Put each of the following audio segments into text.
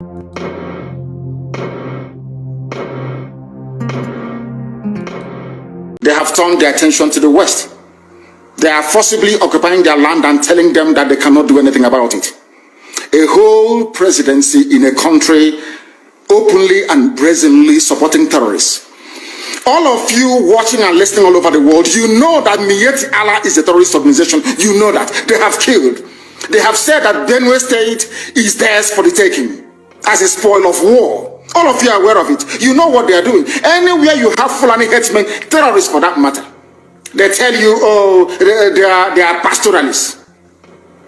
They have turned their attention to the West. They are forcibly occupying their land and telling them that they cannot do anything about it. A whole presidency in a country openly and brazenly supporting terrorists. All of you watching and listening all over the world, you know that Miyetti Allah is a terrorist organization. You know that. They have killed. They have said that Benue State is theirs for the taking as a spoil of war. All of you are aware of it. You know what they are doing. Anywhere you have Fulani headsmen, terrorists for that matter, they tell you, oh, they are pastoralists.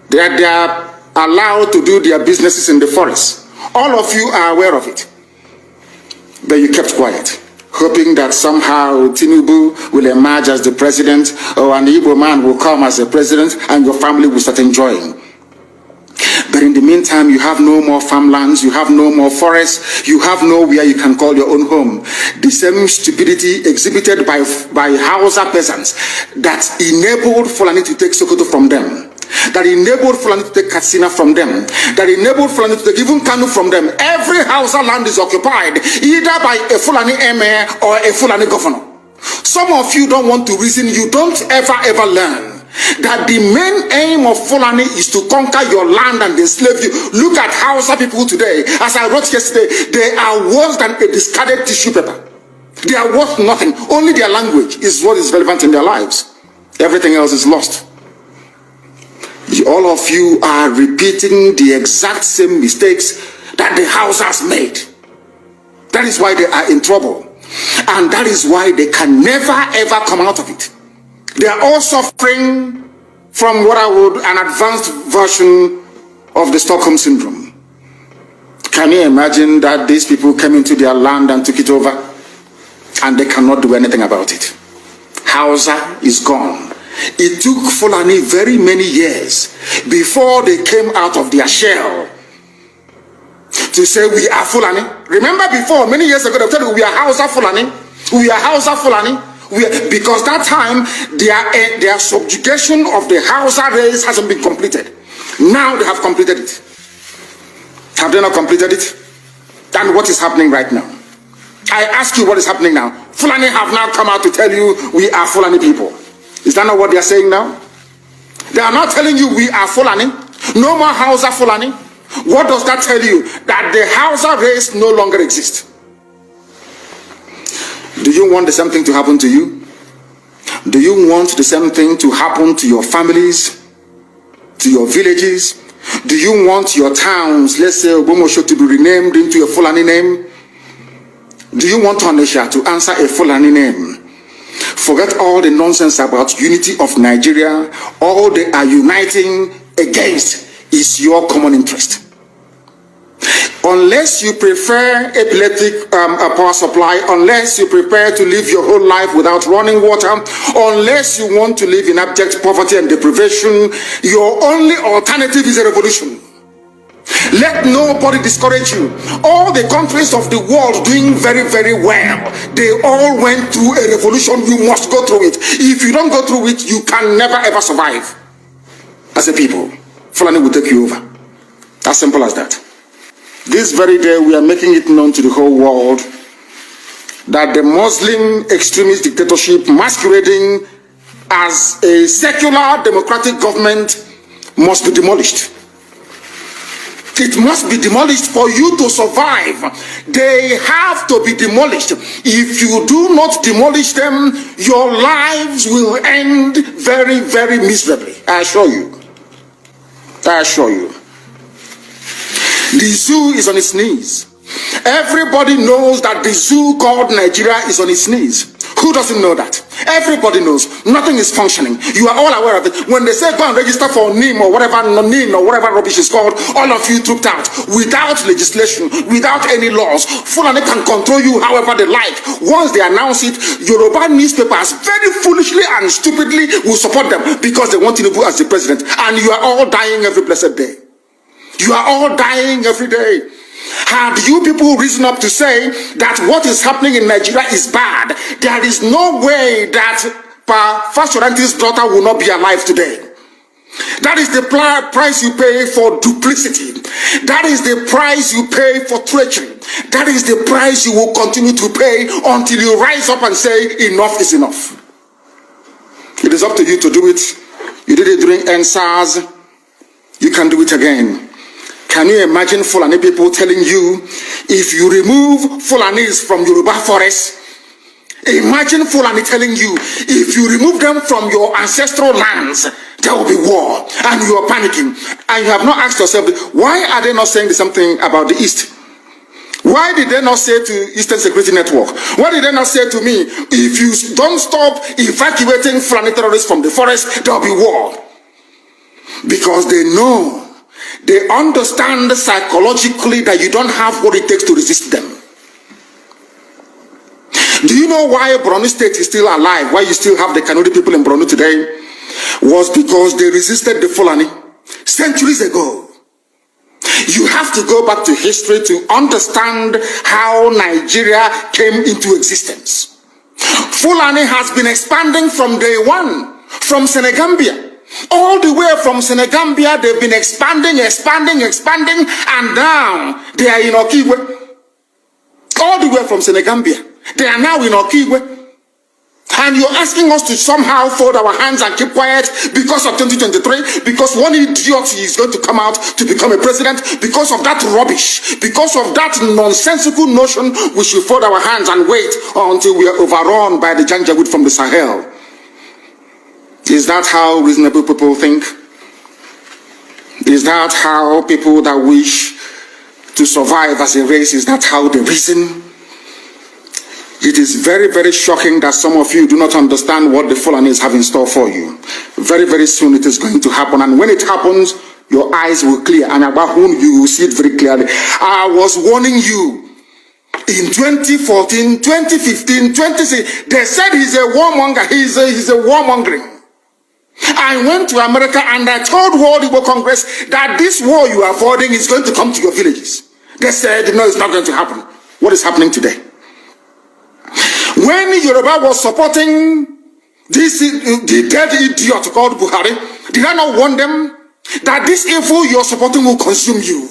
They are allowed to do their businesses in the forest. All of you are aware of it. But you kept quiet, hoping that somehow Tinubu will emerge as the president, or an Igbo man will come as the president, and your family will start enjoying. But in the meantime, you have no more farmlands, you have no more forests, you have nowhere you can call your own home. The same stupidity exhibited by Hausa peasants that enabled Fulani to take Sokoto from them, that enabled Fulani to take Katsina from them, that enabled Fulani to take even Kanu from them. Every Hausa land is occupied either by a Fulani emir or a Fulani governor. Some of you don't want to reason. You don't ever learn that the main aim of Fulani is to conquer your land and enslave you. Look at Hausa people today. As I wrote yesterday, they are worse than a discarded tissue paper. They are worth nothing. Only their language is what is relevant in their lives. Everything else is lost. All of you are repeating the exact same mistakes that the Hausas made. That is why they are in trouble. And that is why they can never ever come out of it. They are all suffering from what I would an advanced version of the Stockholm Syndrome. Can you imagine that these people came into their land and took it over and they cannot do anything about it? Hausa is gone. It took Fulani very many years before they came out of their shell to say we are Fulani. Remember before, many years ago, they told you we are Hausa Fulani. We are Hausa Fulani. Because that time, their subjugation of the Hausa race hasn't been completed. Now they have completed it. Have they not completed it? And what is happening right now? I ask you what is happening now. Fulani have now come out to tell you we are Fulani people. Is that not what they are saying now? They are not telling you we are Fulani. No more Hausa Fulani. What does that tell you? That the Hausa race no longer exists. Do you want the same thing to happen to you? Do you want the same thing to happen to your families, to your villages? Do you want your towns, let's say Ogomosho, to be renamed into a Fulani name? Do you want Onisha to answer a Fulani name? Forget all the nonsense about unity of Nigeria. All they are uniting against is your common interest. Unless you prefer epileptic power supply, unless you prepare to live your whole life without running water, unless you want to live in abject poverty and deprivation, your only alternative is a revolution. Let nobody discourage you. All the countries of the world doing very, very well, they all went through a revolution. You must go through it. If you don't go through it, you can never ever survive as a people. Fulani will take you over. As simple as that. This very day, we are making it known to the whole world that the Muslim extremist dictatorship masquerading as a secular democratic government must be demolished. It must be demolished for you to survive. They have to be demolished. If you do not demolish them, your lives will end very, very miserably. I assure you. I assure you. The zoo is on its knees. Everybody knows that the zoo called Nigeria is on its knees. Who doesn't know that? Everybody knows. Nothing is functioning. You are all aware of it. When they say go and register for NIM or whatever rubbish is called, all of you trooped out without legislation, without any laws. Fulani can control you however they like. Once they announce it, Yoruba newspapers very foolishly and stupidly will support them because they want Tinubu as the president. And you are all dying every blessed day. You are all dying every day. Had you people risen up to say that what is happening in Nigeria is bad, there is no way that Pa Fashoranti's daughter will not be alive today. That is the price you pay for duplicity. That is the price you pay for treachery. That is the price you will continue to pay until you rise up and say, enough is enough. It is up to you to do it. You did it during NSAS. You can do it again. Can you imagine Fulani people telling you, if you remove Fulanis from Yoruba forest, imagine Fulani telling you, if you remove them from your ancestral lands, there will be war, and you are panicking, and you have not asked yourself, why are they not saying the same thing about the East? Why did they not say to Eastern Security Network? Why did they not say to me, if you don't stop evacuating Fulani terrorists from the forest, there will be war? Because they know, they understand psychologically that you don't have what it takes to resist them. Do you know why Borno State is still alive? Why you still have the Kanuri people in Borno today? Was because they resisted the Fulani centuries ago. You have to go back to history to understand how Nigeria came into existence. Fulani has been expanding from day one, from Senegambia. All the way from Senegambia, they've been expanding, and now they are in Okigwe. All the way from Senegambia, they are now in Okigwe. And you're asking us to somehow fold our hands and keep quiet because of 2023, because one idiot is going to come out to become a president, because of that rubbish, because of that nonsensical notion, we should fold our hands and wait until we are overrun by the Janjaweed from the Sahel. Is that how reasonable people think? Is that how people that wish to survive as a race, is that how they reason? It is very, very shocking that some of you do not understand what the Fulanis have in store for you. Very, very soon it is going to happen. And when it happens, your eyes will clear. And about whom you will see it very clearly. I was warning you. In 2014, 2015, 2016, they said he's a warmonger. He's a warmongering. I went to America and I told World Igbo Congress that this war you are avoiding is going to come to your villages. They said, no, it's not going to happen. What is happening today? When Yoruba was supporting the dead idiot called Buhari, did I not warn them that this evil you're supporting will consume you?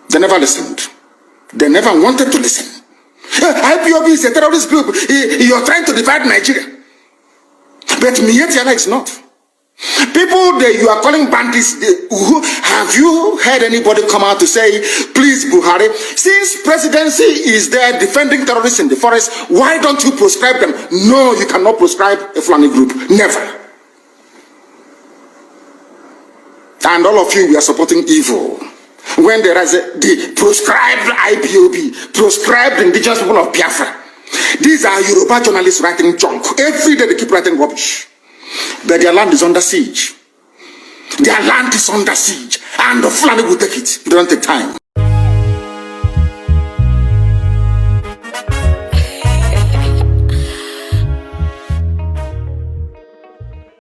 They never listened. They never wanted to listen. IPOB is a terrorist group. You're trying to divide Nigeria. But Mietiana is not. People that you are calling bandits, have you heard anybody come out to say, please Buhari, since presidency is there defending terrorists in the forest, why don't you proscribe them? No, you cannot proscribe a Fulani group. Never. And all of you, we are supporting evil. When there is the proscribed IPOB, proscribed indigenous people of Biafra. These are Yoruba journalists writing junk. Every day they keep writing rubbish. But their land is under siege. Their land is under siege. And the Fulani will take it. It doesn't take time.